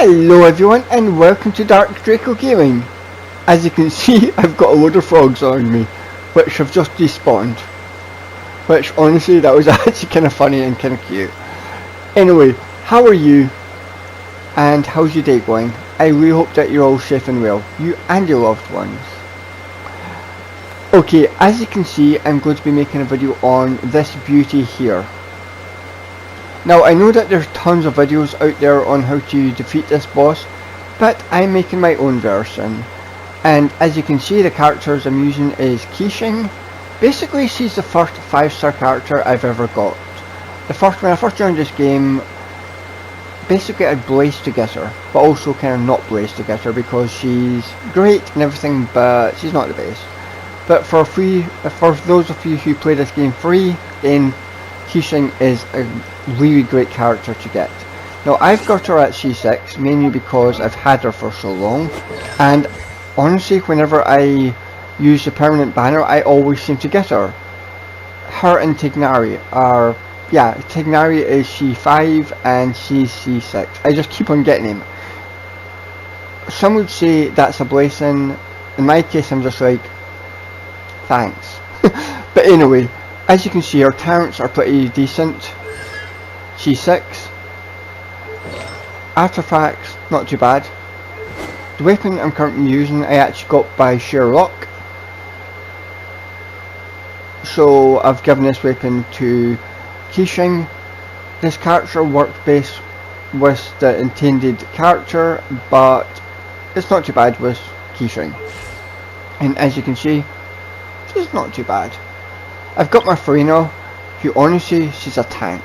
Hello everyone and welcome to DarkDracoGaming. As you can see, I've got a load of frogs on me, which have just despawned. Which honestly, that was actually kind of funny and kind of cute. Anyway, how are you? And how's your day going? I really hope that you're all safe and well, you and your loved ones. Okay, as you can see, I'm going to be making a video on this beauty here. Now, I know that there's tons of videos out there on how to defeat this boss, but I'm making my own version. And as you can see, the characters I'm using is Genshin. Basically, she's the first 5-star character I've ever got. When I first joined this game, basically I blazed to get her, but also kind of not blazed to get her because she's great and everything, but she's not the best. But for those of you who play this game free, then Genshin is a really great character to get. Now, I've got her at C6 mainly because I've had her for so long, and honestly, whenever I use the permanent banner, I always seem to get her. Her and Tignari are, Tignari is C5 and she's C6. I just keep on getting him. Some would say that's a blessing. In my case, I'm just like, thanks. But anyway, as you can see, our talents are pretty decent. C6. Artifacts, not too bad. The weapon I'm currently using, I actually got by sheer luck. So I've given this weapon to Genshin. This character worked best with the intended character, but it's not too bad with Genshin. And as you can see, it's not too bad. I've got my Farina, who honestly, she's a tank.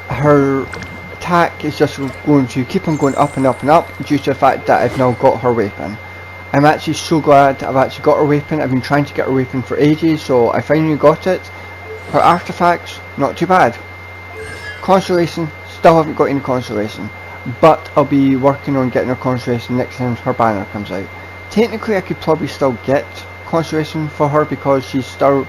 Her attack is just going to keep on going up and up and up due to the fact that I've now got her weapon. I'm actually so glad I've actually got her weapon. I've been trying to get her weapon for ages, so I finally got it. Her artifacts, not too bad. Constellation, still haven't got any constellation, but I'll be working on getting her constellation next time her banner comes out. Technically, I could probably still get constellation for her because she's still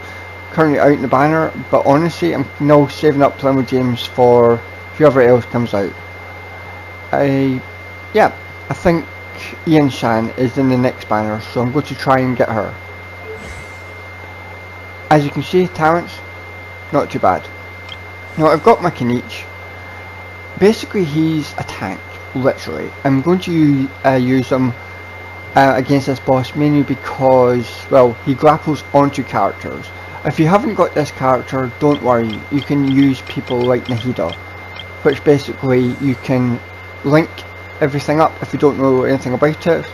currently out in the banner, but honestly, I'm now saving up Plymouth James for whoever else comes out. I think Ian Shan is in the next banner, so I'm going to try and get her. As you can see, talents, not too bad. Now, I've got my Kinich. Basically, he's a tank, literally. I'm going to use him against this boss mainly because, well, he grapples onto characters. If you haven't got this character, don't worry, you can use people like Nahida, which basically you can link everything up if you don't know anything about it.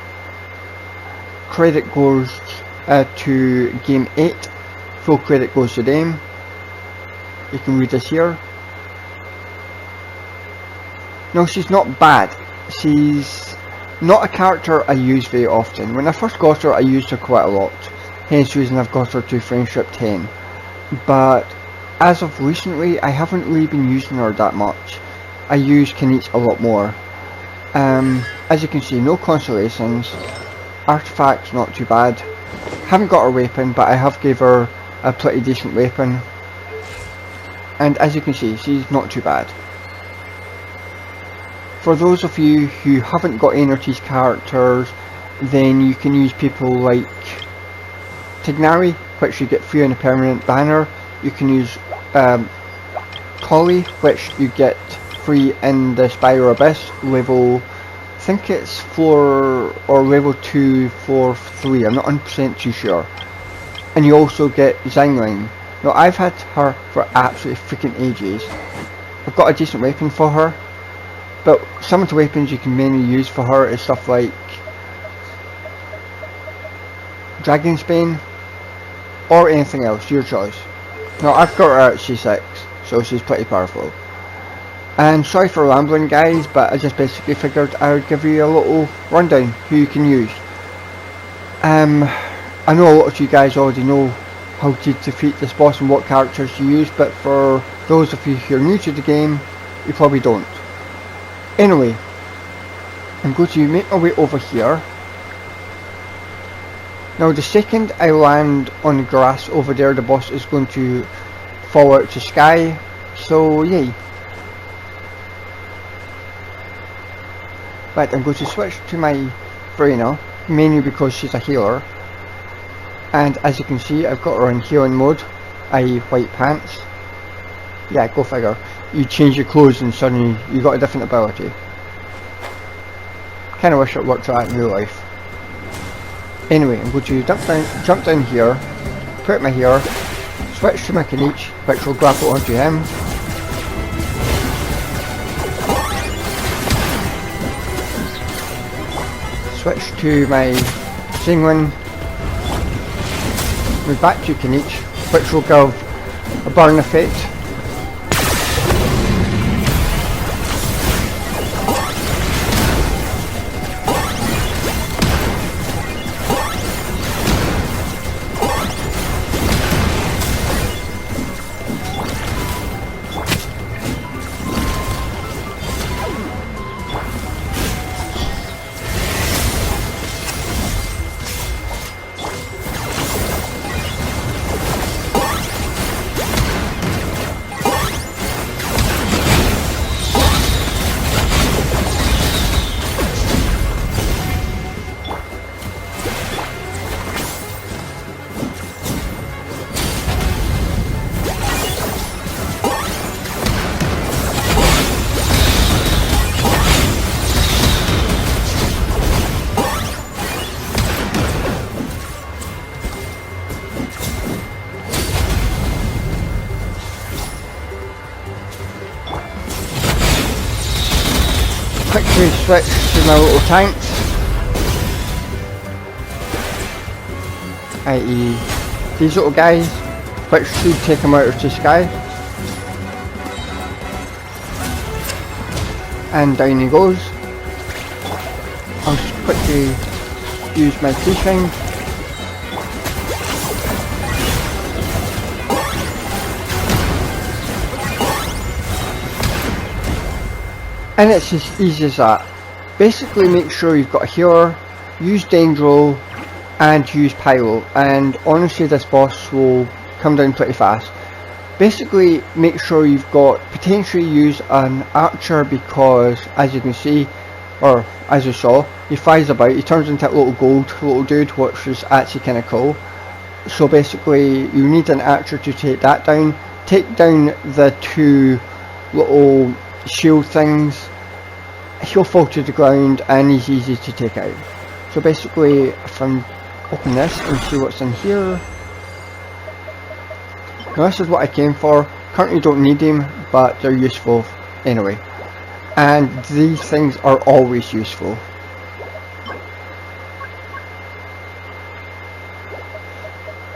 Credit goes to Game 8, full credit goes to them. You can read this here. No, she's not bad. She's not a character I use very often. When I first got her, I used her quite a lot. Hence the reason I've got her to Friendship 10. But as of recently, I haven't really been using her that much. I use Kinich a lot more. As you can see, no constellations. Artifacts, not too bad. Haven't got her weapon, but I have gave her a pretty decent weapon. And as you can see, she's not too bad. For those of you who haven't got any of these characters, then you can use people like Tignari, which you get free on a permanent banner. You can use Collie, which you get free in the Spyro Abyss level, I think it's 4 or level 2, 4, 3, I'm not 100% too sure. And you also get Zangling. Now, I've had her for absolutely freaking ages. I've got a decent weapon for her, but some of the weapons you can mainly use for her is stuff like Dragon's Bane or anything else, your choice. Now, I've got her at C6, so she's pretty powerful. And sorry for rambling, guys, but I just basically figured I would give you a little rundown who you can use. I know a lot of you guys already know how to defeat this boss and what characters to use, but for those of you who are new to the game, you probably don't. Anyway, I'm going to make my way over here. Now, the second I land on the grass over there, the boss is going to fall out to sky, so yay. But I'm going to switch to my Brainer, mainly because she's a healer. And as you can see, I've got her in healing mode, i.e. white pants. Yeah, go figure. You change your clothes and suddenly you got a different ability. Kinda wish it worked out in real life. Anyway, I'm going to jump down here, put my here, switch to my Knight, which will grapple onto him. Switch to my Zingwin, move back to Knight, which will give a burn effect. Quickly switch to my little tanks, i.e. these little guys, which should take them out of the sky. And down he goes. I'll just quickly use my keyframe. And it's as easy as that. Basically make sure you've got a healer, use Dendro and use Pyro, and honestly this boss will come down pretty fast. Basically make sure you've got, potentially use an archer, because as you can see, or as you saw, he flies about, he turns into a little dude, which is actually kind of cool. So basically you need an archer to take that down. Take down the two little shield things, he'll fall to the ground and he's easy to take out. So basically if I open this and see what's in here, now this is what I came for. Currently don't need them, but they're useful anyway, and these things are always useful.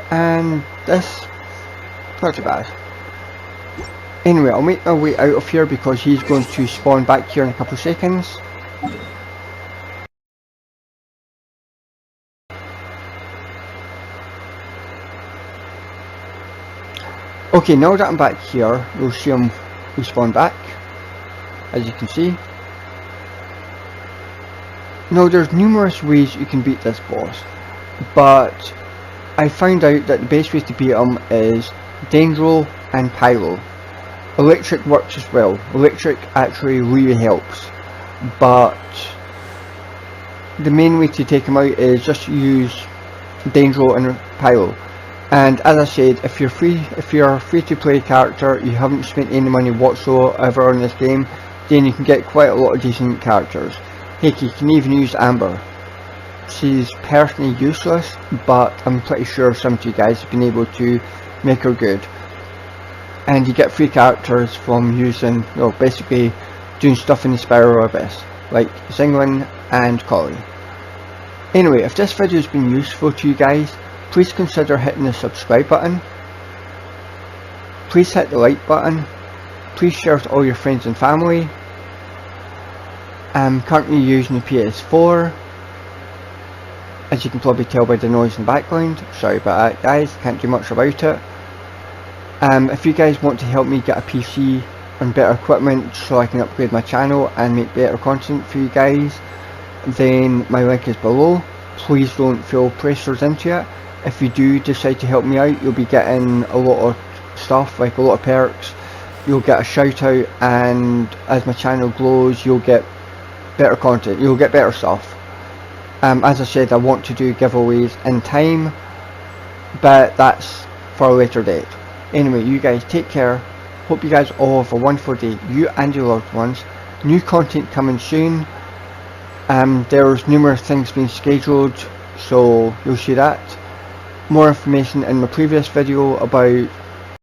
And this, not too bad. Anyway, I'll make my way out of here because he's going to spawn back here in a couple of seconds. Okay, now that I'm back here, we'll see him respawn back, as you can see. Now there's numerous ways you can beat this boss, but I found out that the best way to beat him is Dendro and Pyro. Electric works as well. Electric actually really helps, but the main way to take him out is just use Dendro and Pyro. And as I said, if you're a free to play character, you haven't spent any money whatsoever on this game, then you can get quite a lot of decent characters. Heck, you can even use Amber. She's personally useless, but I'm pretty sure some of you guys have been able to make her good. And you get free characters from using, well, basically doing stuff in the Spiral Abyss, like Zingwin and Collie. Anyway, if this video has been useful to you guys, please consider hitting the subscribe button. Please hit the like button. Please share with all your friends and family. I'm currently using the PS4. As you can probably tell by the noise in the background. Sorry about that guys, can't do much about it. If you guys want to help me get a PC and better equipment so I can upgrade my channel and make better content for you guys, then my link is below. Please don't feel pressured into it. If you do decide to help me out, you'll be getting a lot of stuff, like a lot of perks. You'll get a shout out, and as my channel grows, you'll get better content, you'll get better stuff. As I said, I want to do giveaways in time, but that's for a later date. Anyway, you guys take care. Hope you guys all have a wonderful day, you and your loved ones. New content coming soon. There's numerous things being scheduled, so you'll see that. More information in my previous video about